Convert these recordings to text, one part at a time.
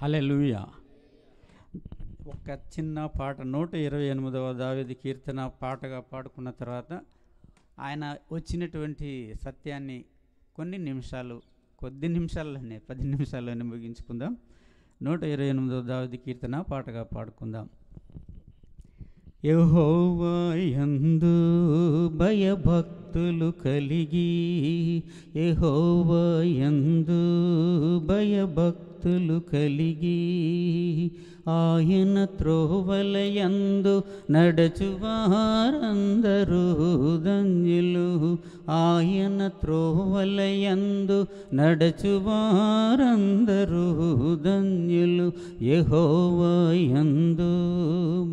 హల్లెలూయా. ఒక చిన్న పాట 128వ దావీదు కీర్తన పాటగా పాడుకున్న తర్వాత ఆయన వచ్చినటువంటి సత్యాన్ని కొద్ది నిమిషాల్లోనే 10 నిమిషాల్లోనే ముగించుకుందాం. 128వ దావీదు కీర్తన పాటగా పాడుకుందాం. యెహోవా యందు భయభక్తులు కలిగి, యెహోవా యందు భయభక్తులు కలిగి, ఆయన త్రోవలయందు నడచువారందరూ ధన్యులు, ఆయన త్రోవలయందు నడచువారందరూ ధన్యులు. యెహోవా యందు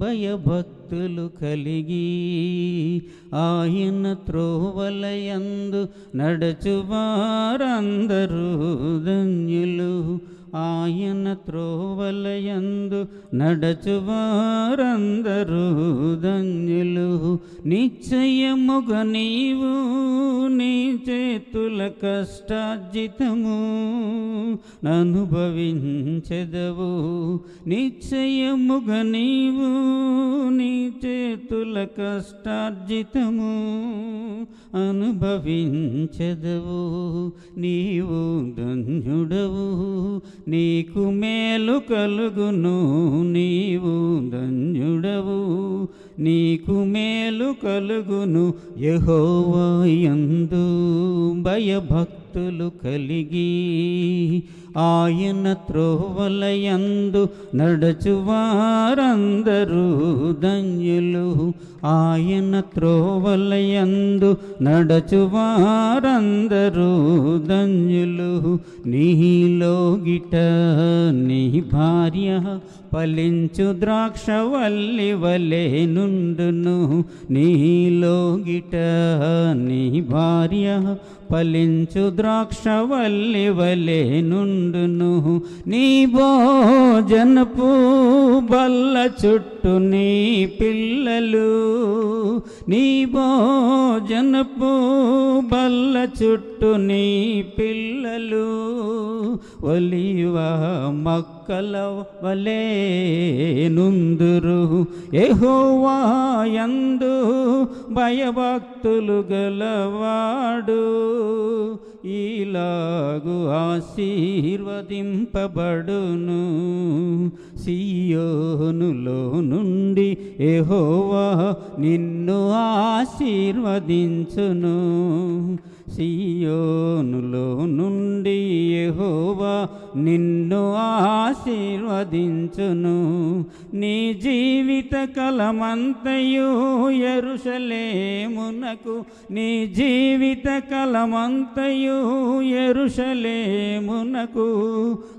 భయభక్తులు కలిగి, ఆయన త్రోవలయందు నడచువారందరూ ధన్యులు, ఆయన త్రోవలయందు నడచువారందరూ ధన్యులు. నిశ్చయముగా నీవు నీ చేతుల కష్టార్జితము అనుభవించెదవు, నిశ్చయముగా నీవు నీ చేతుల కష్టార్జితము అనుభవించెదవు. నీవు ధన్యుడవు, నీకు మేలు కలుగును, నీవు ధన్యుడవు, నీకు మేలు కలుగును. యెహోవా యందు భయభక్తులు కలిగి, ఆయన త్రోవలయందు నడచువారందరూ ధన్యులు, ఆయన త్రోవలయందు నడచువారందరూ ధన్యులు. నీలోగిట నీ భార్య ఫలించు ద్రాక్షవల్లి వలె నుండును, నీలోగిట నీ భార్య ఫలించు ద్రాక్షవల్లి వలె నుండును. నీ భోజనపు బల్ల చుట్టూ నీ పిల్లలు, నీ భోజనపు బల్ల చుట్టూ నీ పిల్లలు ఒలివ మొక్కల వలె నుందురు. యెహోవా యందు భయభక్తులు గలవాడు ఈలాగు ఆశీర్వదింపబడును. సియోనులో నుండి యెహోవా నిన్ను ఆశీర్వదించును, సియోనులో నుండి యెహోవా నిన్ను ఆశీర్వదించును. నీ జీవిత కాలమంతయు యెరూషలేమునకు, నీ జీవిత కాలమంతయు యెరూషలేమునకు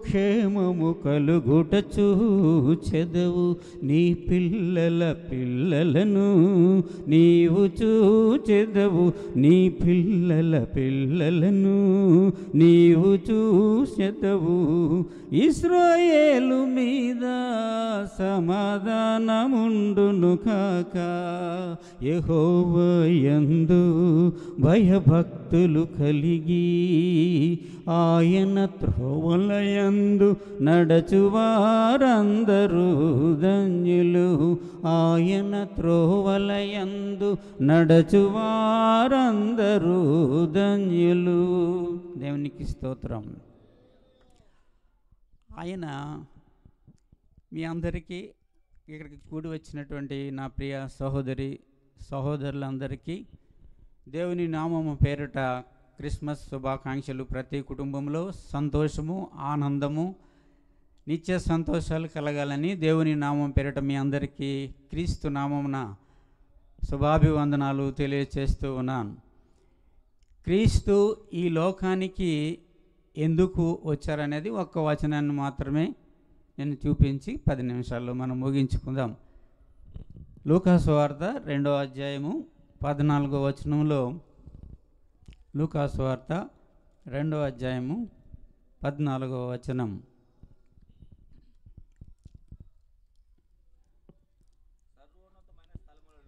క్షేమము కలుగుట చూచెదవు. నీ పిల్లల పిల్లలను నీవు చూచెదవు, నీ పిల్లల పిల్లలను నీవు చూచెదవు. ఇశ్రాయేలు మీద సమాధానముండును కాక, యెహోవా యందు భయభక్తులు కలిగి, ఆయన త్రోవలయందు నడచువారందరూ ధన్యులు, ఆయన త్రోవలయందు నడచువారందరూ ధన్యులు. దేవునికి స్తోత్రం. ఆయన మీ అందరికీ ఇక్కడికి కూడి వచ్చినటువంటి నా ప్రియ సహోదరులందరికీ దేవుని నామము పేరిట క్రిస్మస్ శుభాకాంక్షలు. ప్రతి కుటుంబంలో సంతోషము, ఆనందము, నిత్య సంతోషాలు కలగాలని దేవుని నామం పేరిట మీ అందరికీ క్రీస్తు నామమున శుభాభివందనాలు తెలియచేస్తూ ఉన్నాను. క్రీస్తు ఈ లోకానికి ఎందుకు వచ్చారనేది ఒక్క వచనాన్ని మాత్రమే నేను చూపించి 10 నిమిషాల్లో మనం ముగించుకుందాం. లూకాసు వార్త 2వ అధ్యాయము 14వ వచనంలో, లూకాసు వార్త 2వ అధ్యాయము 14వ వచనం.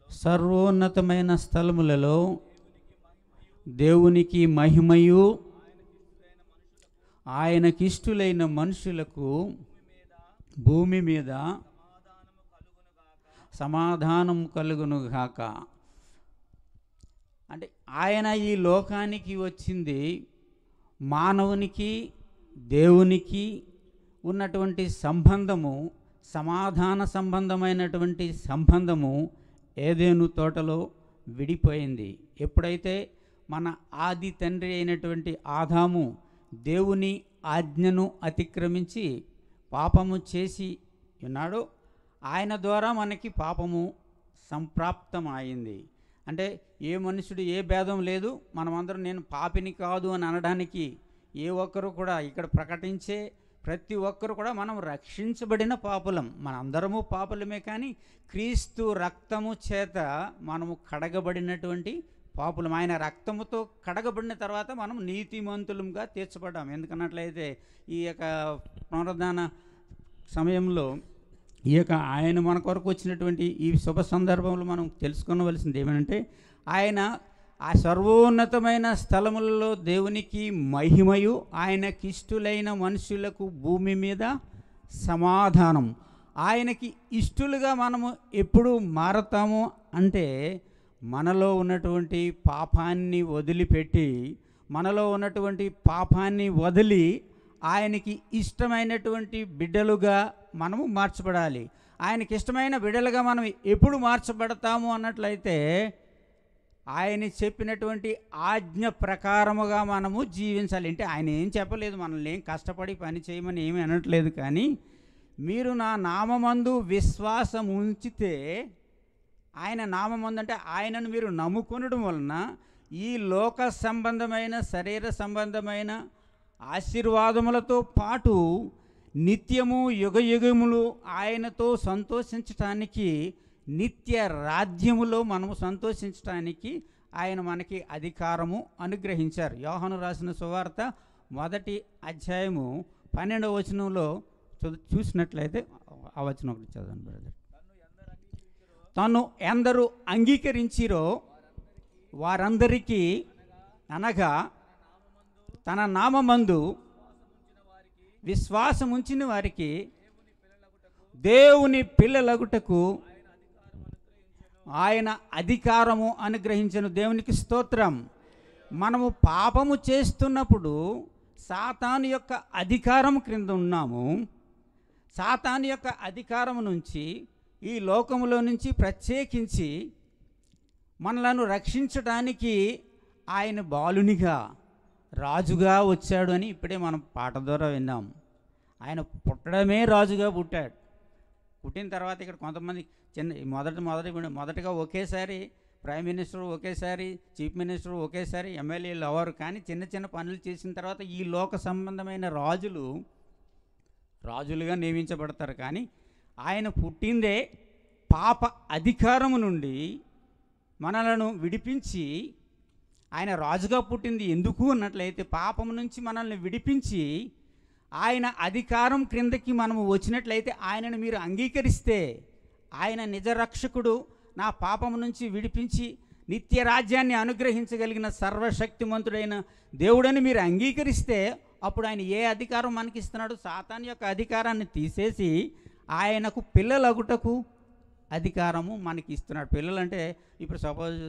సర్వోన్నతమైన స్థలములలో దేవునికి మహిమయు ఆయనకిష్టులైన మనుషులకు భూమి మీద సమాధానం కలుగునుగాక. అంటే ఆయన ఈ లోకానికి వచ్చింది మానవునికి దేవునికి ఉన్నటువంటి సంబంధము, సమాధాన సంబంధమైనటువంటి సంబంధము ఏదెను తోటలో విడిపోయింది. ఎప్పుడైతే మన ఆది తండ్రి అయినటువంటి ఆదాము దేవుని ఆజ్ఞను అతిక్రమించి పాపము చేసి ఉన్నాడో, ఆయన ద్వారా మనకి పాపము సంప్రాప్తమైంది. అంటే ఏ మనుషుడు ఏ భేదం లేదు, మనమందరం నేను పాపిని కాదు అని అనడానికి ఏ ఒక్కరు కూడా ఇక్కడ ప్రకటించే ప్రతి ఒక్కరు కూడా మనం రక్షించబడిన పాపులం. మనందరము పాపులమే, కానీ క్రీస్తు రక్తము చేత మనము కడగబడినటువంటి పాపులం. ఆయన రక్తముతో కడగబడిన తర్వాత మనం నీతిమంతులంగా తీర్చబడ్డాం. ఎందుకన్నట్లయితే ఈ యొక్క పునరుద్ధాన సమయంలో ఈ యొక్క ఆయన మన కొరకు వచ్చినటువంటి ఈ శుభ సందర్భంలో మనం తెలుసుకోవలసింది ఏమంటే, ఆయన ఆ సర్వోన్నతమైన స్థలములలో దేవునికి మహిమయు, ఆయనకి ఇష్టులైన మనుషులకు భూమి మీద సమాధానం. ఆయనకి ఇష్టలుగా మనము ఎప్పుడు మారతాము అంటే, మనలో ఉన్నటువంటి పాపాన్ని వదిలిపెట్టి, మనలో ఉన్నటువంటి పాపాన్ని వదిలి ఆయనకి ఇష్టమైనటువంటి బిడ్డలుగా మనము మార్చబడాలి. ఆయనకి ఇష్టమైన బిడ్డలుగా మనం ఎప్పుడు మార్చబడతాము అన్నట్లయితే, ఆయన చెప్పినటువంటి ఆజ్ఞ ప్రకారముగా మనము జీవించాలి. అంటే ఆయన ఏం చెప్పలేదు, మనల్ని ఏం కష్టపడి పని చేయమని ఏమీ అనట్లేదు. కానీ మీరు నా నామమందు విశ్వాసం ఉంచితే, ఆయన నామమందు అంటే ఆయనను మీరు నమ్ముకొనడం వలన ఈ లోక సంబంధమైన శరీర సంబంధమైన ఆశీర్వాదములతో పాటు నిత్యము యుగయుగములు ఆయనతో సంతోషించటానికి, నిత్య రాజ్యములో మనము సంతోషించటానికి ఆయన మనకి అధికారము అనుగ్రహించారు. యోహాను రాసిన సువార్త 1వ అధ్యాయము 12వ వచనంలో చూసినట్లయితే ఆ వచనం ఒకటి చదవండి బ్రదర్. తను ఎందరూ అంగీకరించిరో వారందరికీ, అనగా తన నామమందు విశ్వాసముంచిన వారికి దేవుని పిల్లలగుటకు ఆయన అధికారము అనుగ్రహించెను. దేవునికి స్తోత్రం. మనము పాపము చేస్తున్నప్పుడు సాతాను యొక్క అధికారం క్రింద ఉన్నాము. సాతాను యొక్క అధికారం నుంచి, ఈ లోకములో నుంచి ప్రత్యేకించి మనలను రక్షించడానికి ఆయన బాలునిగా, రాజుగా వచ్చాడు అని ఇప్పుడే మనం పాట ద్వారా విన్నాం. ఆయన పుట్టడమే రాజుగా పుట్టాడు. పుట్టిన తర్వాత ఇక్కడ కొంతమంది మొదటగా ఒకేసారి ప్రైమ్ మినిస్టర్, ఒకేసారి చీఫ్ మినిస్టర్, ఒకేసారి ఎమ్మెల్యేలు అవ్వరు. కానీ చిన్న చిన్న పనులు చేసిన తర్వాత ఈ లోక సంబంధమైన రాజులుగా నియమించబడతారు. కానీ ఆయన పుట్టిందే పాప అధికారము నుండి మనలను విడిపించి, ఆయన రాజుగా పుట్టింది ఎందుకు అన్నట్లయితే, పాపం నుంచి మనల్ని విడిపించి ఆయన అధికారం క్రిందకి మనము వచ్చినట్లయితే, ఆయనను మీరు అంగీకరిస్తే, ఆయన నిజ రక్షకుడు, నా పాపం నుంచి విడిపించి నిత్య రాజ్యాన్ని అనుగ్రహించగలిగిన సర్వశక్తిమంతుడైన దేవుడని మీరు అంగీకరిస్తే, అప్పుడు ఆయన ఏ అధికారం మనకి ఇస్తున్నాడు? సాతాను యొక్క అధికారాన్ని తీసేసి ఆయనకు పిల్లలగుటకు అధికారము మనకి ఇస్తున్నాడు. పిల్లలంటే ఇప్పుడు సపోజ్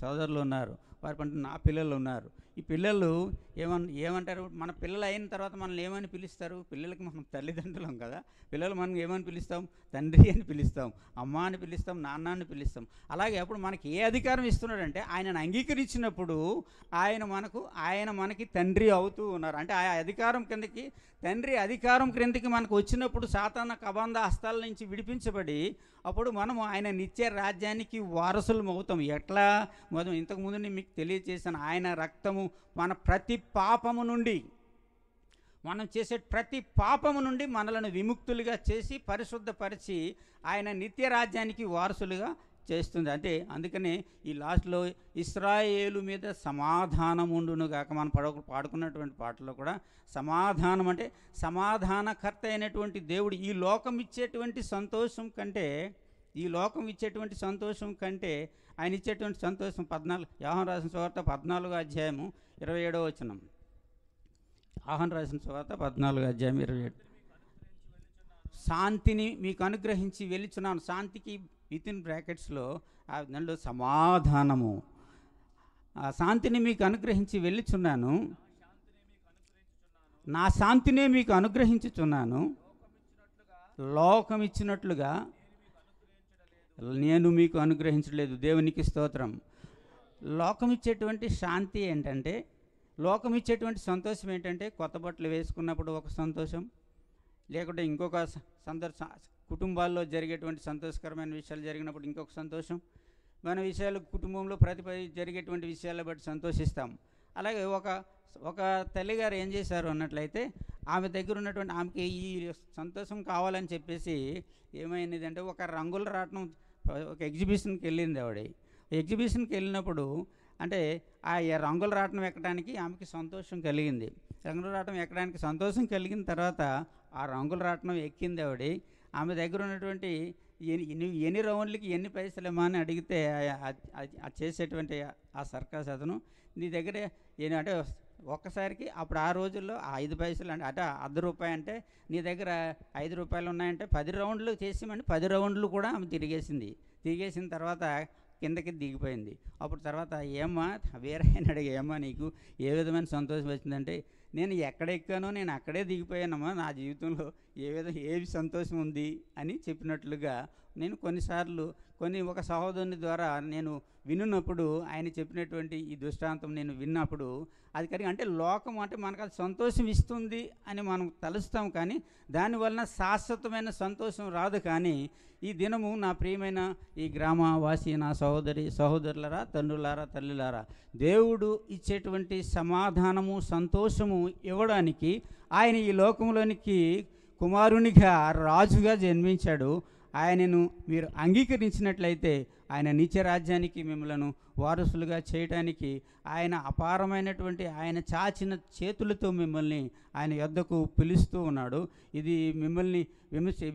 సోదరులు ఉన్నారు, వారి పంట నా పిల్లలు ఉన్నారు. ఈ పిల్లలు ఏమంటారు? మన పిల్లలు అయిన తర్వాత మనల్ని ఏమని పిలుస్తారు? పిల్లలకి మనం తల్లిదండ్రులం కదా. పిల్లలు మనం ఏమని పిలుస్తాం? తండ్రి అని పిలుస్తాం, అమ్మ అని పిలుస్తాం, నాన్న అని పిలుస్తాం. అలాగే అప్పుడు మనకి ఏ అధికారం ఇస్తున్నాడంటే, ఆయనను అంగీకరించినప్పుడు ఆయన మనకి తండ్రి అవుతూ ఉన్నారు. అంటే ఆ అధికారం కిందకి, తండ్రి అధికారం క్రిందకి మనకు వచ్చినప్పుడు సాతాన కబంధ హస్తాల నుంచి విడిపించబడి, అప్పుడు మనము ఆయన నిత్య రాజ్యానికి వారసులం అవుతాం. ఎట్లా? ఇంతకుముందు నేను మీకు తెలియజేశాను. ఆయన రక్తము మన ప్రతి పాపము నుండి, మనం చేసే ప్రతి పాపము నుండి మనలను విముక్తులుగా చేసి పరిశుద్ధపరిచి ఆయన నిత్య రాజ్యానికి వారసులుగా చేస్తుంది. అంటే అందుకనే ఈ లాస్ట్లో ఇశ్రాయేలు మీద సమాధానం ఉండును గాక, మనం పాడుకున్నటువంటి పాటలో కూడా సమాధానం అంటే సమాధానకర్త అయినటువంటి దేవుడు ఈ లోకం ఇచ్చేటువంటి సంతోషం కంటే, ఆయన ఇచ్చేటువంటి సంతోషం 14 యోహాను రాసిన సువార్త 14వ అధ్యాయము 27వ వచనం. యోహాను రాసిన సువార్త 14వ అధ్యాయం 27. శాంతిని మీకు అనుగ్రహించి వెళ్ళుచున్నాను. శాంతికి వితిన్ బ్రాకెట్స్లో దానిలో సమాధానము. ఆ శాంతిని మీకు అనుగ్రహించి వెళ్ళుచున్నాను, నా శాంతినే మీకు అనుగ్రహించుచున్నాను, లోకం ఇచ్చినట్లుగా నేను మీకు అనుగ్రహించలేదు. దేవునికి స్తోత్రం. లోకం ఇచ్చేటువంటి శాంతి ఏంటంటే, లోకం ఇచ్చేటువంటి సంతోషం ఏంటంటే, కొత్త బట్టలు వేసుకున్నప్పుడు ఒక సంతోషం, లేకుంటే ఇంకొక కుటుంబాల్లో జరిగేటువంటి సంతోషకరమైన విషయాలు జరిగినప్పుడు ఇంకొక సంతోషం, మన విషయాలు కుటుంబంలో జరిగేటువంటి విషయాల బట్టి సంతోషిస్తాం. అలాగే ఒక తల్లిగారు ఏం చేశారు అన్నట్లయితే, ఆమె దగ్గర ఉన్నటువంటి ఆమెకి ఈ సంతోషం కావాలని చెప్పేసి ఏమైందంటే, ఒక రంగుల రాట్నం ఒక ఎగ్జిబిషన్కి వెళ్ళింది ఆవిడ. ఎగ్జిబిషన్కి వెళ్ళినప్పుడు అంటే ఆ రంగుల రాట్నం ఎక్కడానికి ఆమెకి సంతోషం కలిగింది. రంగుల రాట్నం ఎక్కడానికి సంతోషం కలిగిన తర్వాత ఆ రంగుల రాట్నం ఎక్కింది ఆవిడ. ఆమె దగ్గర ఉన్నటువంటి ఎన్ని రౌండ్లకి ఎన్ని పైసలేమా అని అడిగితే చేసేటువంటి ఆ సర్కస్ అతను, నీ దగ్గర అంటే ఒక్కసారికి అప్పుడు ఆ రోజుల్లో 5 పైసలు అంటే ₹1 అంటే నీ దగ్గర ₹5 ఉన్నాయంటే 10 రౌండ్లు చేసామని 10 రౌండ్లు కూడా ఆమె తిరిగేసిన తర్వాత కిందకి దిగిపోయింది. అప్పుడు తర్వాత ఏమ్మా వేరే ఆయన అడిగి, ఏమ్మా నీకు ఏ విధమైన సంతోషం వచ్చిందంటే, నేను ఎక్కడ ఎక్కానో నేను అక్కడే దిగిపోయానమ్మా, నా జీవితంలో ఏవి సంతోషం ఉంది అని చెప్పినట్లుగా నేను కొన్నిసార్లు ఒక సహోదరుని ద్వారా నేను విన్నప్పుడు ఆయన చెప్పినటువంటి ఈ దృష్టాంతం నేను విన్నప్పుడు అది అంటే లోకం అంటే మనకు అది సంతోషం ఇస్తుంది అని మనం తలుస్తాం, కానీ దానివలన శాశ్వతమైన సంతోషం రాదు. కానీ ఈ దినము నా ప్రియమైన ఈ గ్రామవాసి నా సహోదరులరా, తండ్రులారా, తల్లులారా, దేవుడు ఇచ్చేటువంటి సమాధానము, సంతోషము ఇవ్వడానికి ఆయన ఈ లోకంలోనికి కుమారునిగా, రాజుగా జన్మించాడు. ఆయనను మీరు అంగీకరించినట్లయితే ఆయన నిత్య రాజ్యానికి మిమ్మలను వారసులుగా చేయడానికి ఆయన అపారమైనటువంటి ఆయన చాచిన చేతులతో మిమ్మల్ని ఆయన యొద్దకు పిలుస్తూ ఉన్నాడు. ఇది మిమ్మల్ని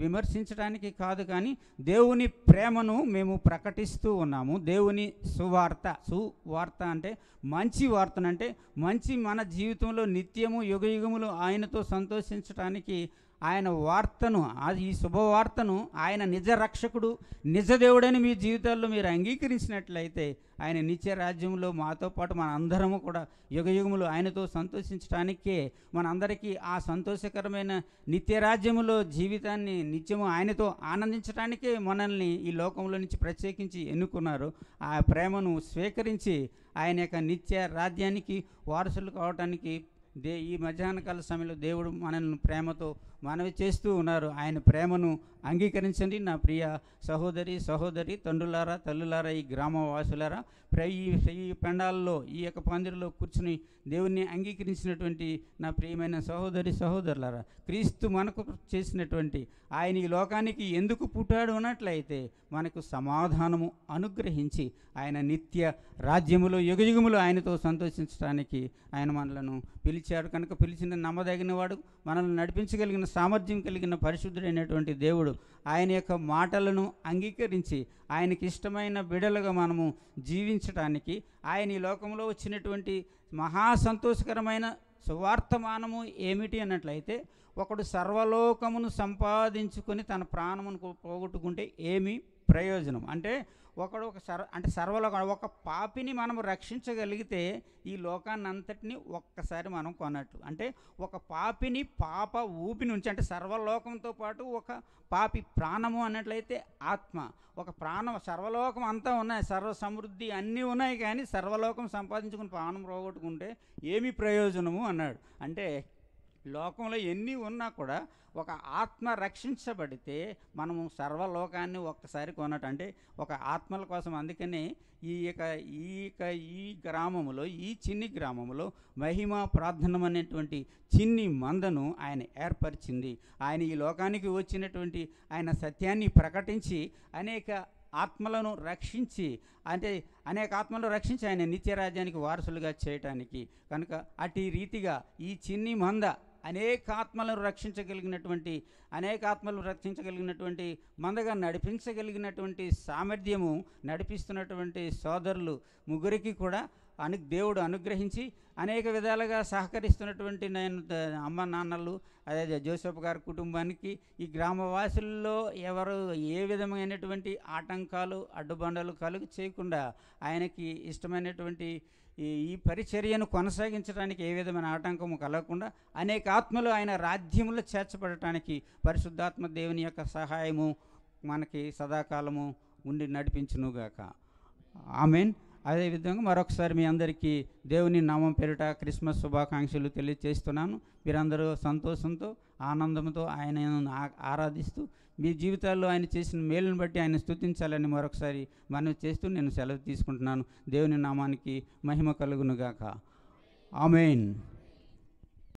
విమర్శించడానికి కాదు, కానీ దేవుని ప్రేమను మేము ప్రకటిస్తూ ఉన్నాము. దేవుని సువార్త అంటే మంచి వార్తనంటే మన జీవితంలో నిత్యము యుగయుగములు ఆయనతో సంతోషించడానికి ఆయన వార్తను, ఈ శుభవార్తను ఆయన నిజ రక్షకుడు, నిజ దేవుడని మీ జీవితాల్లో మీరు అంగీకరించినట్లయితే ఆయన నిత్య రాజ్యంలో మాతో పాటు మన అందరము కూడా యుగయుగములు ఆయనతో సంతోషించడానికే, మనందరికీ ఆ సంతోషకరమైన నిత్య రాజ్యములో జీవితాన్ని నిత్యము ఆయనతో ఆనందించడానికే మనల్ని ఈ లోకంలో నుంచి ప్రత్యేకించి ఎన్నుకున్నారు. ఆ ప్రేమను స్వీకరించి ఆయన యొక్క నిత్య రాజ్యానికి వారసులు కావడానికి ఈ మధ్యాహ్నకాల సమయంలో దేవుడు మనల్ని ప్రేమతో మనవి చేస్తూ ఉన్నారు. ఆయన ప్రేమను అంగీకరించండి నా ప్రియ సహోదరి, తండ్రులారా, తల్లులారా, ఈ గ్రామవాసులారా. ఈ పెండాల్లో ఈ యొక్క పందిరిలో కూర్చుని దేవుణ్ణి అంగీకరించినటువంటి నా ప్రియమైన సహోదరులారా, క్రీస్తు మనకు చేసినటువంటి ఆయన ఈ లోకానికి ఎందుకు పుట్టాడు అన్నట్లయితే మనకు సమాధానము అనుగ్రహించి ఆయన నిత్య రాజ్యములో యుగయుగములు ఆయనతో సంతోషించడానికి ఆయన మనలను పిలిచాడు. కనుక పిలిచిన నమ్మదగిన వాడు, మనల్ని నడిపించగలిగిన సామర్థ్యం కలిగిన పరిశుద్ధుడైనటువంటి దేవుడు ఆయన యొక్క మాటలను అంగీకరించి ఆయనకి ఇష్టమైన బిడలుగా మనము జీవించడానికి ఆయన ఈ లోకంలో వచ్చినటువంటి మహా సంతోషకరమైన సువార్తమానము ఏమిటి అన్నట్లయితే, ఒకడు సర్వలోకమును సంపాదించుకొని తన ప్రాణమును పోగొట్టుకుంటే ఏమి ప్రయోజనం అంటే, ఒక పాపిని మనం రక్షించగలిగితే ఈ లోకాన్ని అంతటిని ఒక్కసారి మనం కొన్నట్లు. అంటే ఒక పాపిని పాప ఊపి నుంచి, అంటే సర్వలోకంతో పాటు ఒక పాపి ప్రాణము అన్నట్లయితే ఆత్మ, ఒక ప్రాణం, సర్వలోకం అంతా ఉన్నాయి, సర్వ సమృద్ధి అన్నీ ఉన్నాయి, కానీ సర్వలోకం సంపాదించుకుని ప్రాణం పోగొట్టుకుంటే ఏమి ప్రయోజనము అన్నాడు. అంటే లోకంలో ఎన్ని ఉన్నా కూడా ఒక ఆత్మ రక్షించబడితే మనము సర్వలోకాన్ని ఒక్కసారి కొనటం. అంటే ఒక ఆత్మల కోసం. అందుకనే ఈ గ్రామంలో, ఈ చిన్ని గ్రామంలో మహిమ ప్రార్థన అనేటువంటి చిన్ని మందను ఆయన ఏర్పరిచింది. ఆయన ఈ లోకానికి వచ్చినటువంటి ఆయన సత్యాన్ని ప్రకటించి అనేక ఆత్మలను రక్షించి, ఆయన నిత్యరాజ్యానికి వారసులుగా చేయటానికి. కనుక అటు రీతిగా ఈ చిన్ని మంద అనేక ఆత్మలను రక్షించగలిగినటువంటి మందగా నడిపించగలిగినటువంటి సామర్థ్యము నడిపిస్తున్నటువంటి సోదరులు ముగ్గురికి కూడా దేవుడు అనుగ్రహించి అనేక విధాలుగా సహకరిస్తున్నటువంటి నేను అమ్మ నాన్నలు, అదే జోసెఫ్ గారి కుటుంబానికి ఈ గ్రామవాసుల్లో ఎవరు ఏ విధమైనటువంటి ఆటంకాలు అడ్డుబండలు కలుగు చేయకుండా ఆయనకి ఇష్టమైనటువంటి ఈ పరిచర్యను కొనసాగించడానికి ఏ విధమైన ఆటంకము కలగకుండా అనేక ఆత్మలు ఆయన రాజ్యంలో చేర్చబడటానికి పరిశుద్ధాత్మ దేవుని యొక్క సహాయము మనకి సదాకాలము ఉండి నడిపించునుగాక. ఆమేన్. అదేవిధంగా మరొకసారి మీ అందరికీ దేవుని నామం పేరిట క్రిస్మస్ శుభాకాంక్షలు తెలియజేస్తున్నాను. మీరందరూ సంతోషంతో ఆనందంతో ఆయనను ఆరాధిస్తూ మీ జీవితాల్లో ఆయన చేసిన మేలును బట్టి ఆయన స్తుతించాలని మరొకసారి మనవి చేస్తూ నేను సెలవు తీసుకుంటున్నాను. దేవుని నామానికి మహిమ కలుగునుగాక. ఆమేన్.